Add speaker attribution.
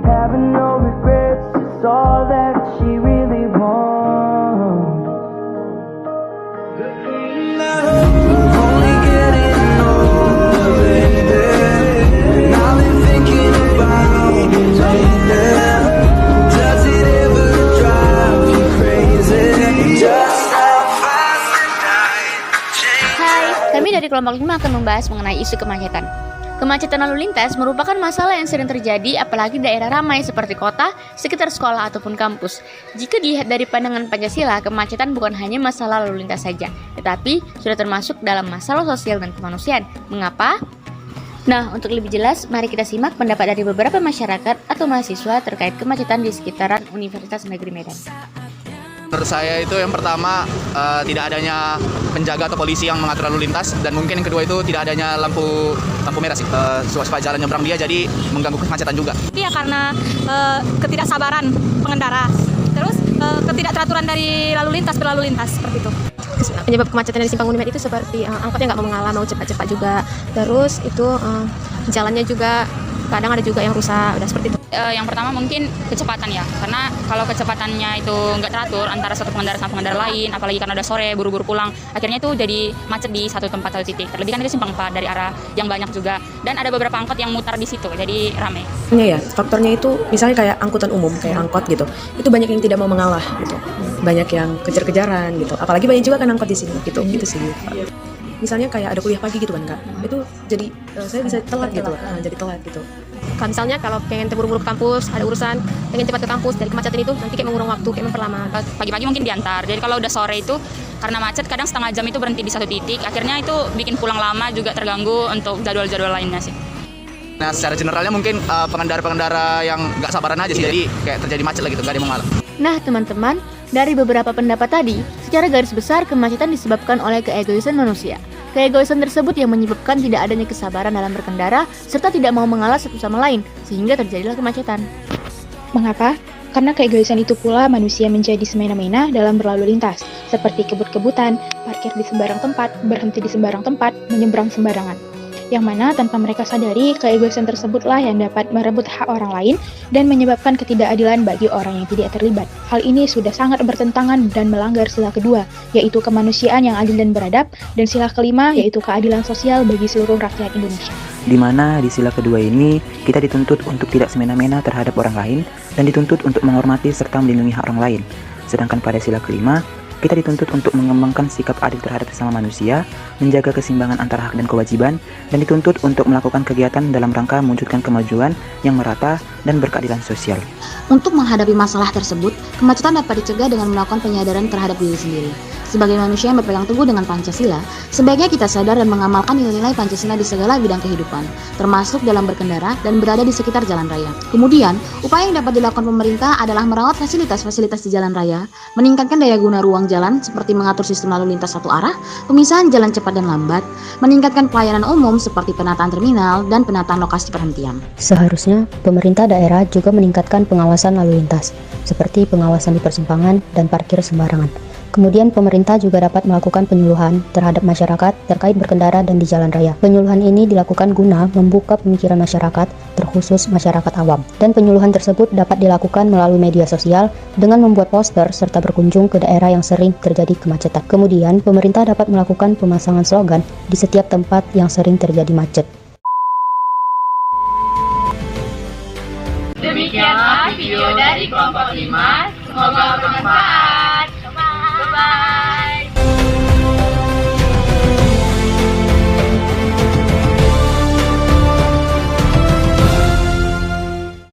Speaker 1: Having no regrets, it's all that she really wants. We're only getting older, baby, and I've been thinking about you lately. Does it ever drive you crazy? Just how fast the night changes.
Speaker 2: Hai, kami dari kelompok 5 akan membahas mengenai isu kemacetan. Kemacetan lalu lintas merupakan masalah yang sering terjadi apalagi di daerah ramai seperti kota, sekitar sekolah ataupun kampus. Jika dilihat dari pandangan Pancasila, kemacetan bukan hanya masalah lalu lintas saja, tetapi sudah termasuk dalam masalah sosial dan kemanusiaan. Mengapa? Nah, untuk lebih jelas, mari kita simak pendapat dari beberapa masyarakat atau mahasiswa terkait kemacetan di sekitaran Universitas Negeri Medan.
Speaker 3: Menurut saya itu yang pertama tidak adanya penjaga atau polisi yang mengatur lalu lintas, dan mungkin yang kedua itu tidak adanya lampu merah sih, supaya jalan nyebrang dia, jadi mengganggu kemacetan juga.
Speaker 4: Ya karena ketidaksabaran pengendara, terus ketidakteraturan dari berlalu lintas seperti itu.
Speaker 5: Penyebab kemacetan dari simpang Unimed itu seperti angkotnya nggak mau mengalah, mau cepat-cepat juga. Terus itu jalannya juga kadang ada juga yang rusak, udah seperti itu.
Speaker 6: Yang pertama mungkin kecepatan ya, karena kalau kecepatannya itu nggak teratur antara satu pengendara sama pengendara lain, apalagi karena udah sore buru-buru pulang, akhirnya itu jadi macet di satu tempat, satu titik. Terlebih kan itu simpang 4 dari arah yang banyak juga, dan ada beberapa angkot yang mutar di situ, jadi ramai.
Speaker 5: Ya, faktornya itu misalnya kayak angkutan umum, kayak angkot gitu, itu banyak yang tidak mau mengalah gitu, banyak yang kejar-kejaran gitu, apalagi banyak juga kan angkot di sini gitu, gitu sih. Misalnya kayak ada kuliah pagi gitu kan Kak, itu jadi saya bisa telat gitu, jadi telat gitu. Kalau misalnya kalau pengen terburu-buru ke kampus, ada urusan, pengen cepat ke kampus, dari kemacetan itu nanti kayak mengurung waktu, kayak memperlama.
Speaker 6: Pagi-pagi mungkin diantar, jadi kalau udah sore itu karena macet kadang setengah jam itu berhenti di satu titik, akhirnya itu bikin pulang lama, juga terganggu untuk jadwal-jadwal lainnya sih.
Speaker 3: Nah, secara generalnya mungkin pengendara-pengendara yang nggak sabaran aja sih, jadi kayak terjadi macet lah gitu, nggak ada yang mengalah.
Speaker 2: Nah, teman-teman, dari beberapa pendapat tadi, secara garis besar kemacetan disebabkan oleh keegoisan manusia. Keegoisan tersebut yang menyebabkan tidak adanya kesabaran dalam berkendara serta tidak mau mengalah satu sama lain, sehingga terjadilah kemacetan.
Speaker 7: Mengapa? Karena keegoisan itu pula manusia menjadi semena-mena dalam berlalu lintas, seperti kebut-kebutan, parkir di sembarang tempat, berhenti di sembarang tempat, menyeberang sembarangan. Yang mana tanpa mereka sadari, keegoisan tersebutlah yang dapat merebut hak orang lain dan menyebabkan ketidakadilan bagi orang yang tidak terlibat. Hal ini sudah sangat bertentangan dan melanggar sila kedua, yaitu kemanusiaan yang adil dan beradab, dan sila kelima, yaitu keadilan sosial bagi seluruh rakyat Indonesia.
Speaker 8: Di mana di sila kedua ini, kita dituntut untuk tidak semena-mena terhadap orang lain dan dituntut untuk menghormati serta melindungi hak orang lain. Sedangkan pada sila kelima, kita dituntut untuk mengembangkan sikap adil terhadap sesama manusia, menjaga keseimbangan antara hak dan kewajiban, dan dituntut untuk melakukan kegiatan dalam rangka mewujudkan kemajuan yang merata dan berkeadilan sosial.
Speaker 9: Untuk menghadapi masalah tersebut, kemacetan dapat dicegah dengan melakukan penyadaran terhadap diri sendiri. Sebagai manusia yang berpegang teguh dengan Pancasila, sebaiknya kita sadar dan mengamalkan nilai-nilai Pancasila di segala bidang kehidupan, termasuk dalam berkendara dan berada di sekitar jalan raya. Kemudian, upaya yang dapat dilakukan pemerintah adalah merawat fasilitas-fasilitas di jalan raya, meningkatkan daya guna ruang jalan seperti mengatur sistem lalu lintas satu arah, pemisahan jalan cepat dan lambat, meningkatkan pelayanan umum seperti penataan terminal dan penataan lokasi perhentian.
Speaker 10: Seharusnya pemerintah daerah juga meningkatkan pengawasan lalu lintas, seperti pengawasan di persimpangan dan parkir sembarangan. Kemudian pemerintah juga dapat melakukan penyuluhan terhadap masyarakat terkait berkendara dan di jalan raya. Penyuluhan ini dilakukan guna membuka pemikiran masyarakat, terkhusus masyarakat awam. Dan penyuluhan tersebut dapat dilakukan melalui media sosial dengan membuat poster serta berkunjung ke daerah yang sering terjadi kemacetan. Kemudian pemerintah dapat melakukan pemasangan slogan di setiap tempat yang sering terjadi macet.
Speaker 11: Demikianlah video dari kelompok 5, semoga bermanfaat.